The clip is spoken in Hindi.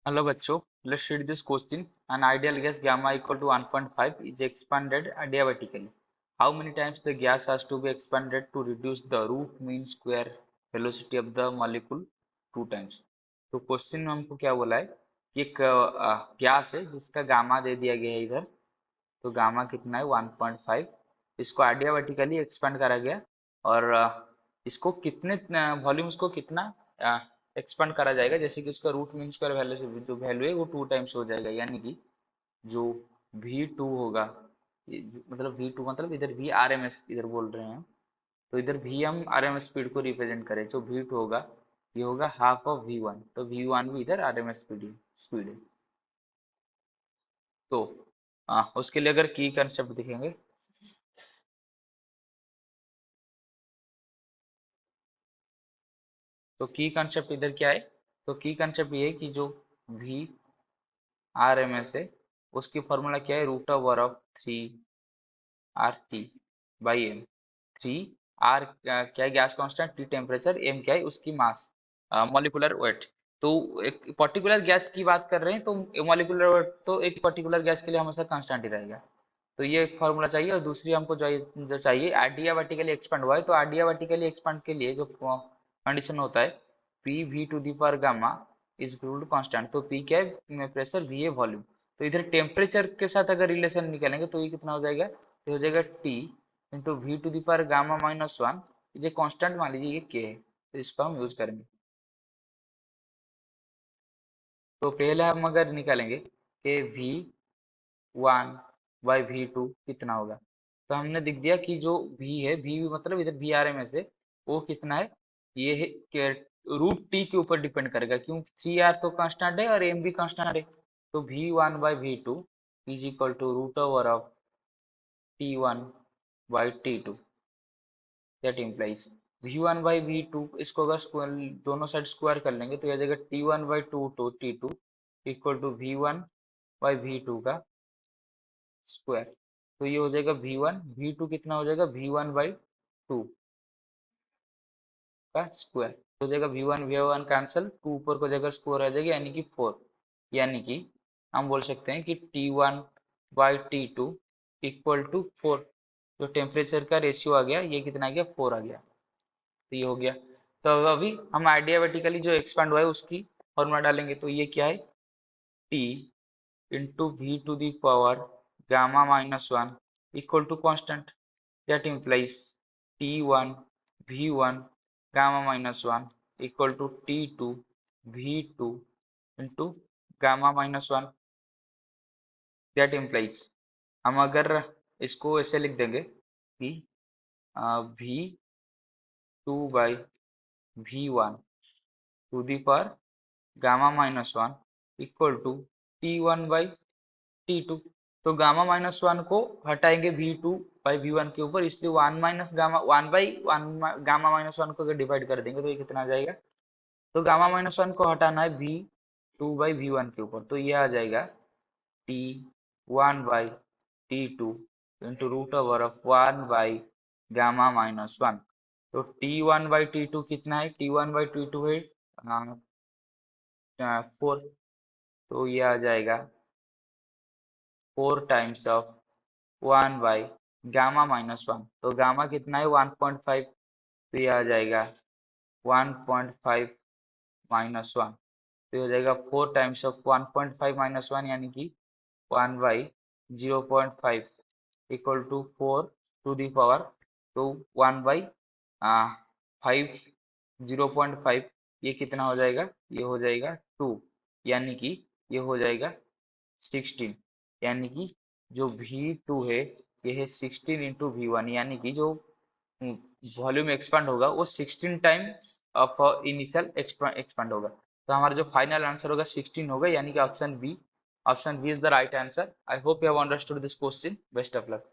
Hello बच्चों, let's read this question. An ideal gas gamma equal to 1.5 is expanded adiabatically. How many times the gas has to be expanded to reduce the root mean square velocity of the molecule 2 times? तो क्वेश्चन में हमको क्या बोला है कि एक गैस है जिसका गामा दे दिया गया है इधर। तो गामा कितना है 1.5। इसको adiabatically एक्सपेंड करा गया और इसको कितने वॉल्यूम्स को कितना एक्सपांड करा जाएगा, जैसे कि उसका रूट मीन स्क्वायर वैल्यू से जो वैल्यू है वो 2 टाइम्स हो जाएगा, यानी कि जो V2 होगा, मतलब V2 मतलब इधर V RMS इधर बोल रहे हैं, तो इधर V हम RMS स्पीड को रिप्रेजेंट करें, जो V2 होगा ये होगा हाफ ऑफ V1, तो V1 भी इधर RMS स्पीड है। तो उसके लिए अगर की कंसेप्ट दिखेंगे तो की कंसेप्ट इधर क्या है, तो की कंसेप्ट ये है कि जो V RMS है उसकी फॉर्मूला क्या है, root over of 3 RT by M. 3 R क्या है gas constant, T temperature, M क्या है उसकी मास, मॉलिक्यूलर वेट। तो एक पर्टिकुलर गैस की बात कर रहे हैं तो मॉलिक्यूलर वेट तो एक पर्टिकुलर गैस के लिए हमेशा कांस्टेंट ही रहेगा। तो ये एक फॉर्मूला चाहिए और दूसरी हमको जो चाहिए आइडियाबैटिकली एक्सपेंड हुआ है, तो आइडियाबैटिकली एक्सपेंड के लिए जो कंडीशन होता है P V to the power gamma is equal to constant. तो पी क्या है प्रेशर, वी है वॉल्यूम। तो इधर टेम्परेचर के साथ अगर रिलेशन निकालेंगे तो ये कितना हो जाएगा, तो हो जाएगा T into V to the power gamma minus one. ये कांस्टेंट मान लीजिए ये के है, तो इसको हम यूज करेंगे। तो पहले हम अगर निकालेंगे कि V one by V two कितना होगा, तो हमने दिख दिया कि जो v है, v मतलब इधर वी आर एम एस है, वो कितना है, ये है रूट टी के ऊपर डिपेंड करेगा क्योंकि 3R तो कांस्टेंट है और एम भी कांस्टेंट है। तो V1/V2 is equal to root over of T1/T2। That implies V1/V2 इसको अगर दोनों साइड स्क्वायर कर लेंगे तो यह जाएगा T1/2 to T2 equal to V1/V2 का स्क्वायर। तो ये हो जाएगा V1, V2 कितना हो जाएगा V1/2 का स्क्वायर। हो जाएगा V1 कैंसिल, 2 ऊपर को जगह स्क्वायर आ जाएगा यानी कि 4। यानी कि हम बोल सकते हैं कि T1/T2 इक्वल टू 4। जो टेम्परेचर का रेशियो आ गया ये कितना आ गया, 4 आ गया। तो ये हो गया। तो अभी हम आइडियाबेटिकली जो एक्सपांड हुआ है उसकी फॉर्मूला डालेंगे, तो ये क्या है, T into V to the power gamma minus one equal to constant. That implies T1 V1 gamma minus 1 equal to T2 V2 into gamma minus 1। That implies हम अगर इसको ऐसे लिख देंगे कि V2/V1 to the power gamma minus one equal to T1/T2। तो गामा माइनस वन को हटाएंगे V2/V1 के ऊपर, इसलिए 1 गामा माइनस वन को अगर डिवाइड कर देंगे तो ये कितना आ जाएगा, तो गामा माइनस वन को हटाना है V2/V1 के ऊपर, तो ये आ जाएगा T1/T2 into root over of 1/गामा माइनस 1। तो T1/T2 कितना है, T1/T2 है 4। तो ये आ जाएगा 4 टाइम्स ऑफ 1/गामा माइनस 1। तो गामा कितना है 1.5, तो ये आ जाएगा 1.5 माइनस 1। तो ये हो जाएगा 4 टाइम्स ऑफ 1.5 माइनस 1 यानी कि 1/0.5 equal to 4 to the power, तो 1/5 0.5 ये कितना हो जाएगा, ये हो जाएगा 2, यानी कि ये हो जाएगा 16। यानी कि जो V2 है ये है 16 इंटू V1, यानी कि जो वॉल्यूम एक्सपांड होगा वो 16 टाइम्स ऑफ इनिशियल एक्सपांड होगा। तो हमारा जो फाइनल आंसर होगा 16 होगा, यानी कि option B is the right answer. I hope you have understood this question. Best of luck.